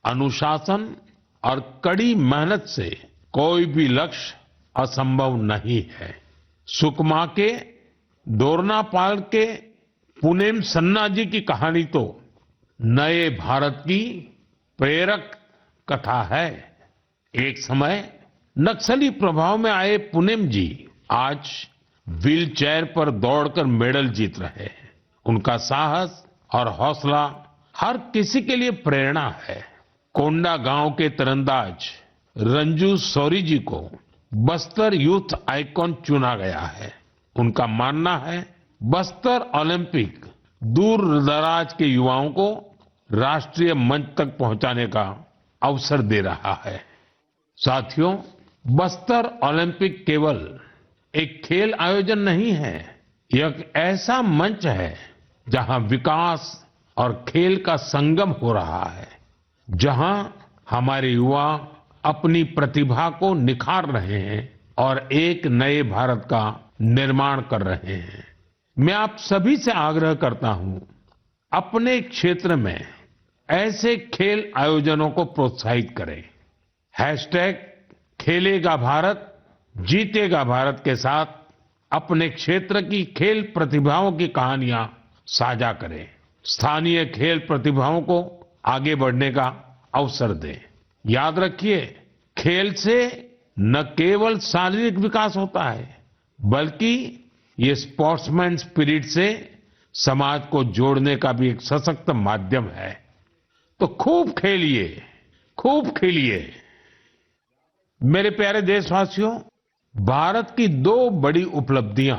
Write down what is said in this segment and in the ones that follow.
अनुशासन और कड़ी मेहनत से कोई भी लक्ष्य असंभव नहीं है। सुकमा के दोरनापाल के पुनेम सन्ना जी की कहानी तो नए भारत की प्रेरक कथा है। एक समय नक्सली प्रभाव में आए पुनेम जी आज व्हील चेयर पर दौड़कर मेडल जीत रहे हैं। उनका साहस और हौसला हर किसी के लिए प्रेरणा है। कोंडा गांव के तीरंदाज रंजू शौरी जी को बस्तर यूथ आइकॉन चुना गया है। उनका मानना है बस्तर ओलंपिक दूर दराज के युवाओं को राष्ट्रीय मंच तक पहुंचाने का अवसर दे रहा है। साथियों, बस्तर ओलंपिक केवल एक खेल आयोजन नहीं है, यह एक ऐसा मंच है जहां विकास और खेल का संगम हो रहा है, जहां हमारे युवा अपनी प्रतिभा को निखार रहे हैं और एक नए भारत का निर्माण कर रहे हैं। मैं आप सभी से आग्रह करता हूं, अपने क्षेत्र में ऐसे खेल आयोजनों को प्रोत्साहित करें। हैशटैग खेलेगा भारत जीतेगा भारत के साथ अपने क्षेत्र की खेल प्रतिभाओं की कहानियां साझा करें। स्थानीय खेल प्रतिभाओं को आगे बढ़ने का अवसर दें। याद रखिए, खेल से न केवल शारीरिक विकास होता है, बल्कि ये स्पोर्ट्समैन स्पिरिट से समाज को जोड़ने का भी एक सशक्त माध्यम है। तो खूब खेलिए, खूब खेलिए। मेरे प्यारे देशवासियों, भारत की दो बड़ी उपलब्धियां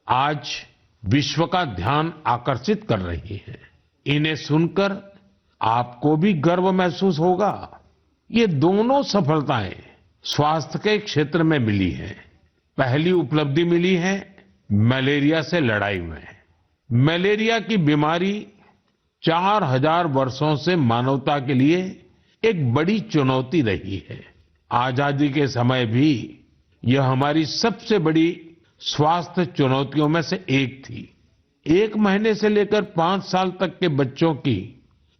आज विश्व का ध्यान आकर्षित कर रही हैं। इन्हें सुनकर आपको भी गर्व महसूस होगा। ये दोनों सफलताएं स्वास्थ्य के क्षेत्र में मिली हैं। पहली उपलब्धि मिली है मलेरिया से लड़ाई में। मलेरिया की बीमारी 4000 वर्षों से मानवता के लिए एक बड़ी चुनौती रही है। आजादी के समय भी यह हमारी सबसे बड़ी स्वास्थ्य चुनौतियों में से एक थी। 1 महीने से लेकर 5 साल तक के बच्चों की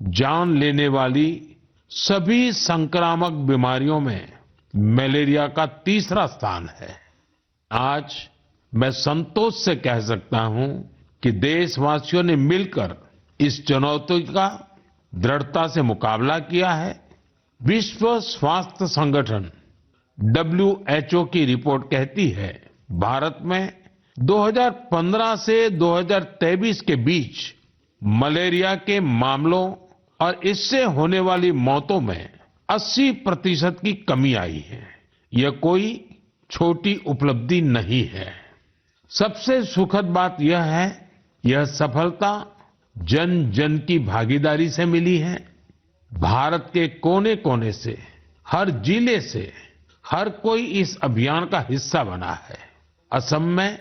जान लेने वाली सभी संक्रामक बीमारियों में मलेरिया का तीसरा स्थान है। आज मैं संतोष से कह सकता हूं कि देशवासियों ने मिलकर इस चुनौती का दृढ़ता से मुकाबला किया है। विश्व स्वास्थ्य संगठन WHO की रिपोर्ट कहती है, भारत में 2015 से 2023 के बीच मलेरिया के मामलों और इससे होने वाली मौतों में 80% की कमी आई है। यह कोई छोटी उपलब्धि नहीं है। सबसे सुखद बात यह है, यह सफलता जन जन की भागीदारी से मिली है। भारत के कोने कोने से, हर जिले से हर कोई इस अभियान का हिस्सा बना है। असम में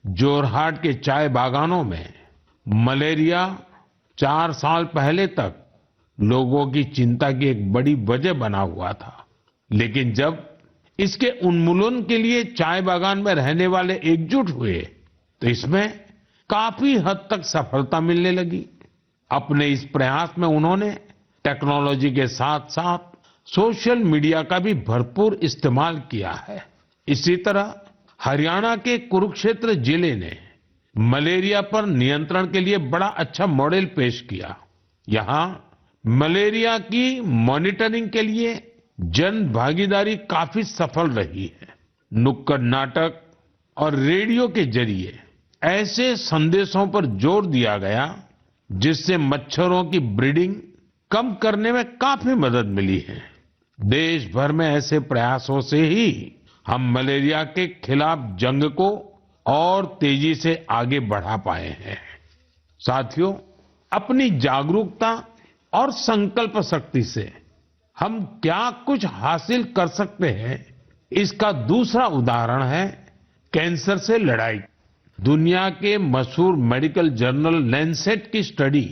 जोरहाट के चाय बागानों में मलेरिया 4 साल पहले तक लोगों की चिंता की एक बड़ी वजह बना हुआ था, लेकिन जब इसके उन्मूलन के लिए चाय बागान में रहने वाले एकजुट हुए तो इसमें काफी हद तक सफलता मिलने लगी। अपने इस प्रयास में उन्होंने टेक्नोलॉजी के साथ साथ सोशल मीडिया का भी भरपूर इस्तेमाल किया है। इसी तरह हरियाणा के कुरुक्षेत्र जिले ने मलेरिया पर नियंत्रण के लिए बड़ा अच्छा मॉडल पेश किया। यहाँ मलेरिया की मॉनिटरिंग के लिए जन भागीदारी काफी सफल रही है। नुक्कड़ नाटक और रेडियो के जरिए ऐसे संदेशों पर जोर दिया गया जिससे मच्छरों की ब्रीडिंग कम करने में काफी मदद मिली है। देश भर में ऐसे प्रयासों से ही हम मलेरिया के खिलाफ जंग को और तेजी से आगे बढ़ा पाए हैं। साथियों, अपनी जागरूकता और संकल्प शक्ति से हम क्या कुछ हासिल कर सकते हैं, इसका दूसरा उदाहरण है कैंसर से लड़ाई। दुनिया के मशहूर मेडिकल जर्नल लैंसेट की स्टडी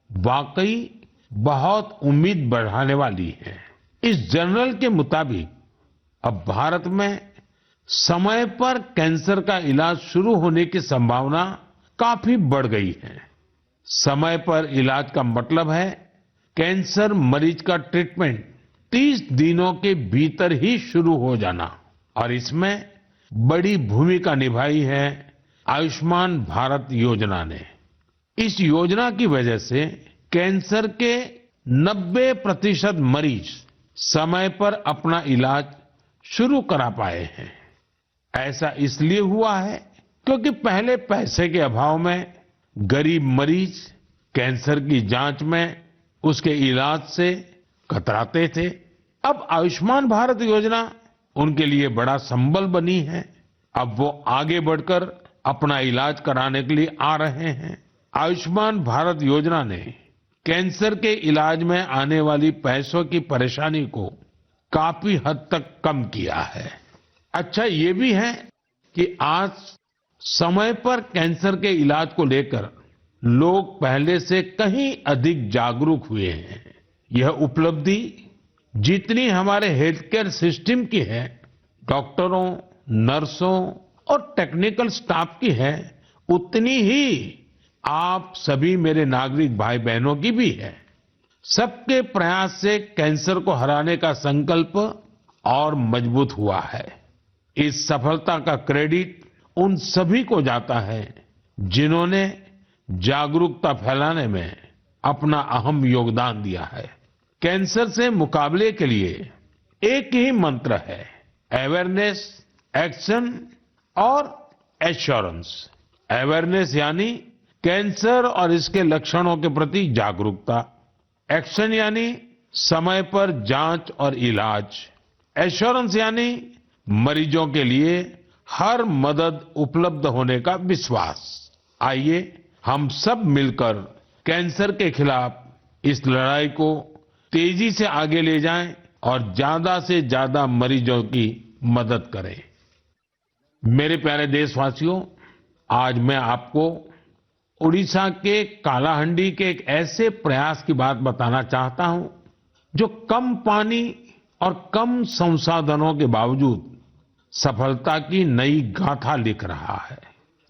वाकई बहुत उम्मीद बढ़ाने वाली है। इस जर्नल के मुताबिक अब भारत में समय पर कैंसर का इलाज शुरू होने की संभावना काफी बढ़ गई है। समय पर इलाज का मतलब है कैंसर मरीज का ट्रीटमेंट 30 दिनों के भीतर ही शुरू हो जाना और इसमें बड़ी भूमिका निभाई है आयुष्मान भारत योजना ने। इस योजना की वजह से कैंसर के 90% मरीज समय पर अपना इलाज शुरू करा पाए हैं। ऐसा इसलिए हुआ है क्योंकि पहले पैसे के अभाव में गरीब मरीज कैंसर की जांच में, उसके इलाज से कतराते थे। अब आयुष्मान भारत योजना उनके लिए बड़ा संबल बनी है। अब वो आगे बढ़कर अपना इलाज कराने के लिए आ रहे हैं। आयुष्मान भारत योजना ने कैंसर के इलाज में आने वाली पैसों की परेशानी को काफी हद तक कम किया है। अच्छा ये भी है कि आज समय पर कैंसर के इलाज को लेकर लोग पहले से कहीं अधिक जागरूक हुए हैं। यह उपलब्धि जितनी हमारे हेल्थ केयर सिस्टम की है, डॉक्टरों, नर्सों और टेक्निकल स्टाफ की है, उतनी ही आप सभी मेरे नागरिक भाई बहनों की भी है। सबके प्रयास से कैंसर को हराने का संकल्प और मजबूत हुआ है। इस सफलता का क्रेडिट उन सभी को जाता है जिन्होंने जागरूकता फैलाने में अपना अहम योगदान दिया है। कैंसर से मुकाबले के लिए एक ही मंत्र है, अवेयरनेस, एक्शन और एश्योरेंस। अवेयरनेस यानी कैंसर और इसके लक्षणों के प्रति जागरूकता, एक्शन यानी समय पर जांच और इलाज, एश्योरेंस यानी मरीजों के लिए हर मदद उपलब्ध होने का विश्वास। आइए हम सब मिलकर कैंसर के खिलाफ इस लड़ाई को तेजी से आगे ले जाएं और ज्यादा से ज्यादा मरीजों की मदद करें। मेरे प्यारे देशवासियों, आज मैं आपको उड़ीसा के कालाहांडी के एक ऐसे प्रयास की बात बताना चाहता हूं जो कम पानी और कम संसाधनों के बावजूद सफलता की नई गाथा लिख रहा है।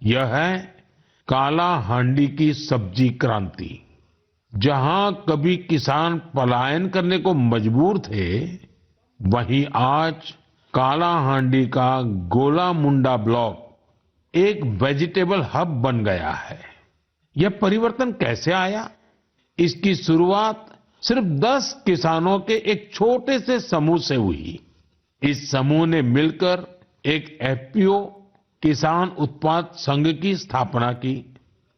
यह है कालाहांडी की सब्जी क्रांति। जहां कभी किसान पलायन करने को मजबूर थे, वहीं आज कालाहांडी का गोला मुंडा ब्लॉक एक वेजिटेबल हब बन गया है। यह परिवर्तन कैसे आया? इसकी शुरुआत सिर्फ 10 किसानों के एक छोटे से समूह से हुई। इस समूह ने मिलकर एक एफपीओ किसान उत्पाद संघ की स्थापना की,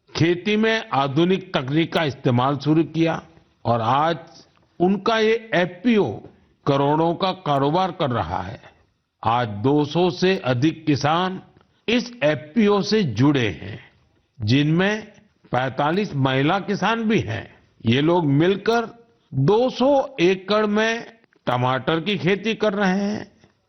खेती में आधुनिक तकनीक का इस्तेमाल शुरू किया और आज उनका ये एफपीओ करोड़ों का कारोबार कर रहा है। आज 200 से अधिक किसान इस एफपीओ से जुड़े हैं, जिनमें 45 महिला किसान भी हैं। ये लोग मिलकर 200 एकड़ में टमाटर की खेती कर रहे हैं,